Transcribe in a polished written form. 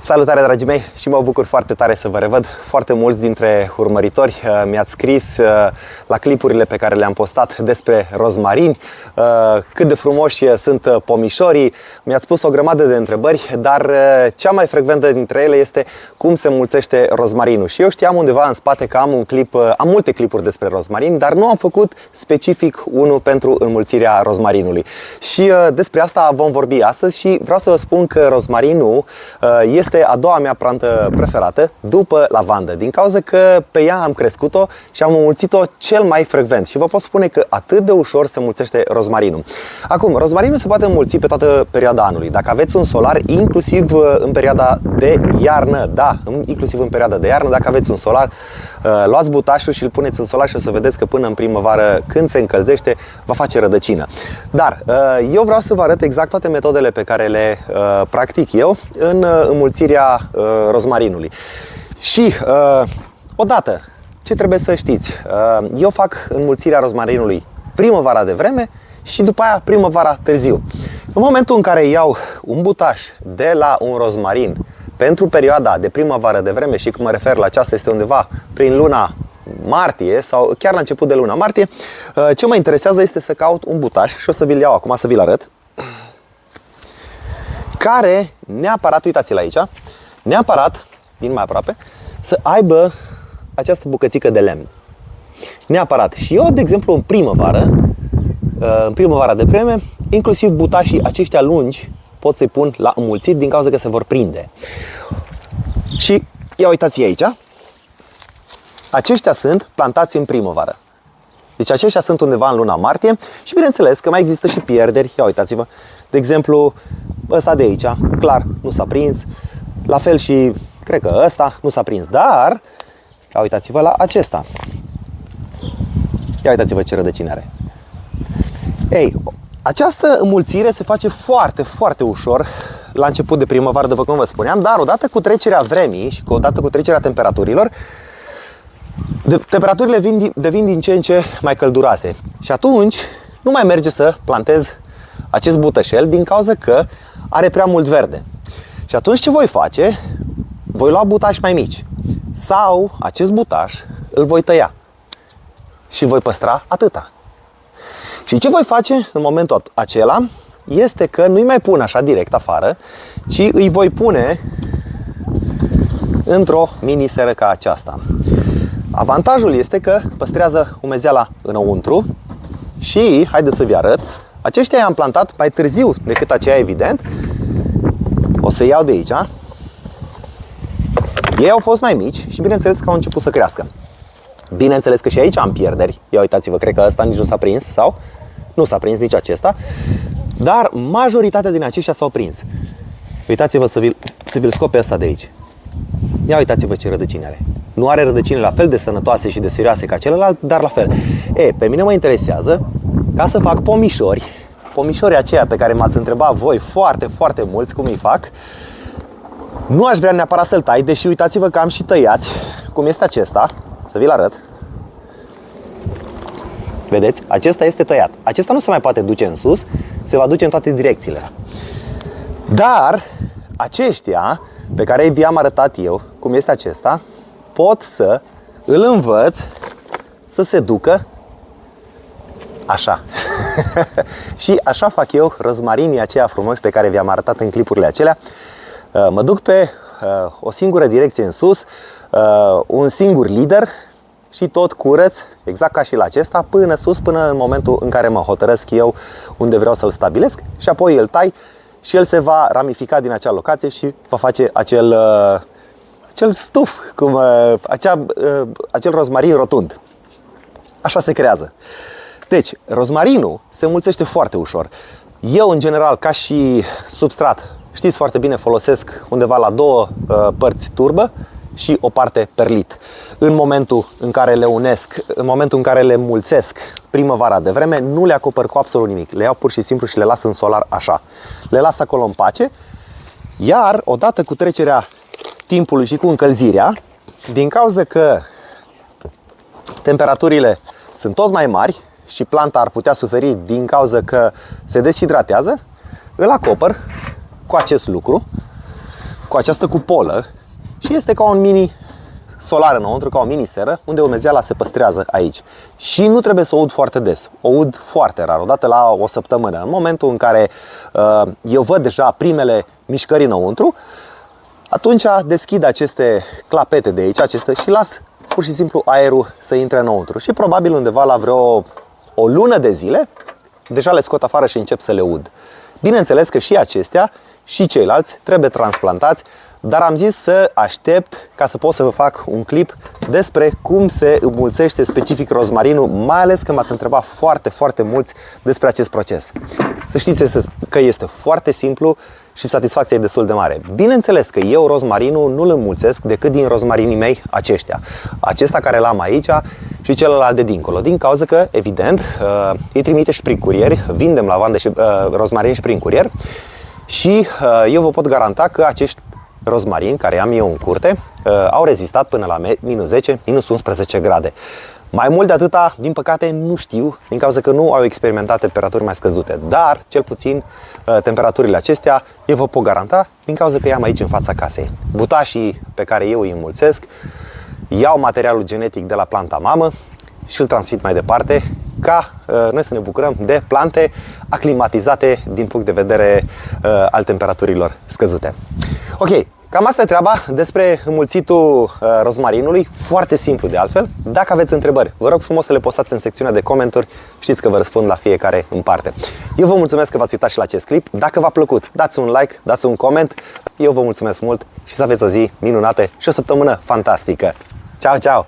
Salutare, dragii mei, și mă bucur foarte tare să vă revăd. Foarte mulți dintre urmăritori mi-ați scris la clipurile pe care le-am postat despre rozmarini, cât de frumoși sunt pomișorii. Mi-ați pus o grămadă de întrebări, dar cea mai frecventă dintre ele este cum se înmulțește rozmarinul. Și eu știam undeva în spate că am multe clipuri despre rozmarin, dar nu am făcut specific unul pentru înmulțirea rozmarinului. Și despre asta vom vorbi astăzi și vreau să vă spun că rozmarinul este a doua mea plantă preferată după lavandă, din cauza că pe ea am crescut-o și am înmulțit-o cel mai frecvent și vă pot spune că atât de ușor se înmulțește rozmarinul. Acum, rozmarinul se poate înmulți pe toată perioada anului. Dacă aveți un solar, inclusiv în perioada de iarnă, da, inclusiv în perioada de iarnă, dacă aveți un solar, luați butașul și îl puneți în solar și o să vedeți că până în primăvară, când se încălzește, va face rădăcină. Dar eu vreau să vă arăt exact toate metodele pe care le practic eu în înmulțirea rozmarinului. Și odată, ce trebuie să știți? Eu fac înmulțirea rozmarinului primăvara de vreme și după aia primăvara târziu. În momentul în care iau un butaș de la un rozmarin pentru perioada de primăvară de vreme, și când mă refer la aceasta este undeva prin luna martie sau chiar la început de luna martie, ce mă interesează este să caut un butaș și o să vi-l iau acum să vi-l arăt, care neapărat, uitați-l aici, neapărat, vin mai aproape, să aibă această bucățică de lemn. Neapărat. Și eu, de exemplu, în primăvara de vreme, inclusiv butașii aceștia lungi pot să-i pun la înmulțit din cauza că se vor prinde. Și ia uitați aici, aceștia sunt plantați în primăvară. Deci aceștia sunt undeva în luna martie și bineînțeles că mai există și pierderi. Ia uitați-vă, de exemplu, ăsta de aici, clar, nu s-a prins. La fel și, cred că ăsta nu s-a prins, dar ia uitați-vă la acesta. Ia uitați-vă ce rădăcini are. Ei, această înmulțire se face foarte, foarte ușor la început de primăvară, după cum vă spuneam, dar odată cu trecerea vremii și odată cu trecerea temperaturilor, temperaturile devin din ce în ce mai călduroase. Și atunci nu mai merge să plantez acest butășel din cauza că are prea mult verde. Și atunci ce voi face? Voi lua butași mai mici sau acest butaș îl voi tăia și voi păstra atâta. Și ce voi face în momentul acela este că nu-i mai pun așa direct afară, ci îi voi pune într-o mini-seră ca aceasta. Avantajul este că păstrează umezeala înăuntru și, haideți să vi arăt, aceștia i-am plantat mai târziu decât aceia, evident. O să iau de aici. Ei au fost mai mici și bineînțeles că au început să crească. Bineînțeles că și aici am pierderi. Ia uitați-vă, cred că ăsta nici nu s-a prins sau nu s-a prins nici acesta. Dar majoritatea din aceștia s-au prins. Uitați-vă să vi-l scop pe ăsta de aici. Ia uitați-vă ce rădăcini are. Nu are rădăcini la fel de sănătoase și de serioase ca celălalt, dar la fel. Pe mine mă interesează ca să fac pomișorii aceia pe care m-ați întrebat voi foarte, foarte mulți cum îi fac. Nu aș vrea neapărat să-l tai, deși uitați-vă că am și tăiați, cum este acesta, să vi-l arăt. Vedeți? Acesta este tăiat. Acesta nu se mai poate duce în sus, se va duce în toate direcțiile. Dar aceștia pe care vi-am arătat eu, cum este acesta, pot să îl învăț să se ducă așa. Și așa fac eu rozmarinii aceia frumoși pe care vi-am arătat în clipurile acelea. Mă duc pe o singură direcție în sus, un singur lider și tot curăț, exact ca și la acesta, până sus, până în momentul în care mă hotărăsc eu unde vreau să-l stabilesc și apoi îl tai și el se va ramifica din acea locație și va face acel stuf, acel rozmarin rotund. Așa se creează. Deci, rozmarinul se înmulțește foarte ușor. Eu, în general, ca și substrat, știți foarte bine, folosesc undeva la 2 părți turbă și o parte perlit. În momentul în care le unesc, în momentul în care le înmulțesc primăvara de vreme, nu le acopăr cu absolut nimic. Le iau pur și simplu și le las în solar așa. Le las acolo în pace, iar odată cu trecerea timpului și cu încălzirea, din cauza că temperaturile sunt tot mai mari și planta ar putea suferi din cauza că se deshidratează, îl acopăr cu acest lucru, cu această cupolă și este ca un mini solar înăuntru, ca o mini seră, unde umezeala se păstrează aici. Și nu trebuie să o ud foarte des, o ud foarte rar, odată la o săptămână. În momentul în care eu văd deja primele mișcări înăuntru, atunci deschid aceste clapete de aici, și las pur și simplu aerul să intre înăuntru. Și probabil undeva la o lună de zile, deja le scot afară și încep să le ud. Bineînțeles că și acestea și ceilalți trebuie transplantați, dar am zis să aștept ca să pot să vă fac un clip despre cum se înmulțește specific rozmarinul, mai ales că m-ați întrebat foarte mulți despre acest proces. Să știți că este foarte simplu și satisfacția e destul de mare. Bineînțeles că eu rozmarinul nu-l înmulțesc decât din rozmarinii mei aceștia. Acesta care l-am aici și celălalt de dincolo. Din cauza că, evident, îi trimite și prin curier, vindem lavandă și rozmarin și prin curier și eu vă pot garanta că acești rozmarini care am eu în curte au rezistat până la minus 10, minus 11 grade. Mai mult de atâta, din păcate, nu știu, din cauza că nu au experimentat temperaturi mai scăzute. Dar, cel puțin, temperaturile acestea, eu vă pot garanta, din cauza că i-am aici în fața casei. Butașii pe care eu îi înmulțesc, iau materialul genetic de la planta mamă și îl transmit mai departe, ca noi să ne bucurăm de plante aclimatizate din punct de vedere al temperaturilor scăzute. Ok, cam asta e treaba despre înmulțitul rozmarinului, foarte simplu de altfel. Dacă aveți întrebări, vă rog frumos să le postați în secțiunea de comentarii, știți că vă răspund la fiecare în parte. Eu vă mulțumesc că v-ați uitat și la acest clip. Dacă v-a plăcut, dați un like, dați un coment. Eu vă mulțumesc mult și să aveți o zi minunată și o săptămână fantastică. Ciao, ciao!